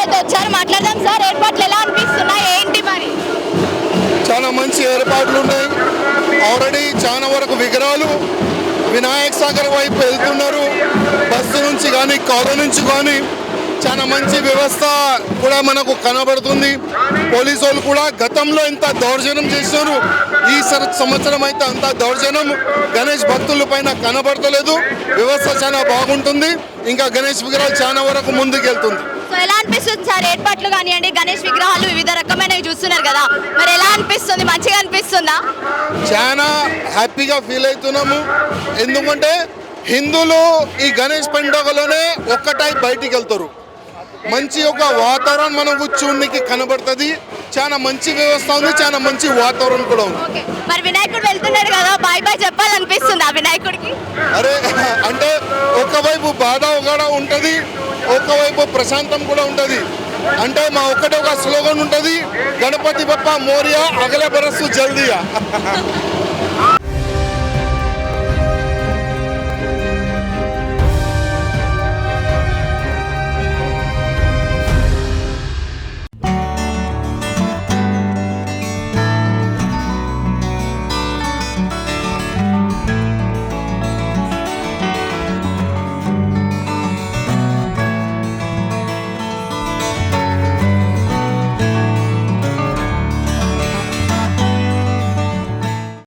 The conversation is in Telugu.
అయితే వచ్చారు, మాట్లాడదాం సార్. ఏర్పాట్లు ఎలా అనిపిస్తున్నాయి, ఏంటి మరి? చాలా మంచి ఏర్పాట్లు ఉన్నాయి. ఆల్రెడీ చాలా వరకు విగ్రహాలు వినాయక సాగర్ వైపు వెళ్తున్నారు. బస్సు నుంచి కానీ కారు నుంచి కానీ చాలా మంచి వ్యవస్థ కూడా మనకు కనబడుతుంది. పోలీసు వాళ్ళు కూడా గతంలో ఇంత దౌర్జన్యం చేస్తున్నారు, ఈ సంవత్సరం అయితే అంత దౌర్జన్యం గణేష్ భక్తుల పైన కనబడతలేదు. వ్యవస్థ చాలా బాగుంటుంది. ఇంకా గణేష్ విగ్రహాలు చాలా వరకు ముందుకు వెళ్తుంది. సో ఎలా అనిపిస్తుంది సార్ ఏర్పాట్లు కానివ్వండి, గణేష్ విగ్రహాలు వివిధ రకమైనవి చూస్తున్నారు కదా, మరి ఎలా అనిపిస్తుంది? మంచిగా అనిపిస్తుందా? చాలా హ్యాపీగా ఫీల్ అవుతున్నాము. ఎందుకంటే హిందువులు ఈ గణేష్ పండుగలోనే ఒక్కటై బయటికి వెళ్తారు. మంచి ఒక వాతావరణం మనకు చూడడానికి కనబడుతుంది. చాలా మంచి వ్యవస్థ ఉంది, చాలా మంచి వాతావరణం కూడా ఉంది. మరి వినాయకుడు వెళ్తున్నాడు కదా, బాయ్ బాయ్ చెప్పాలనిపిస్తుంది ఆ వినాయకుడికి? అరే అంటే ఒకవైపు బాధ కూడా ఉంటుంది, ఒకవైపు ప్రశాంతం కూడా ఉంటుంది. అంటే మా ఒక్కటే ఒక స్లోగన్ ఉంటుంది, గణపతి బప్ప మోరియా అగలే బరస్సు జల్దియా.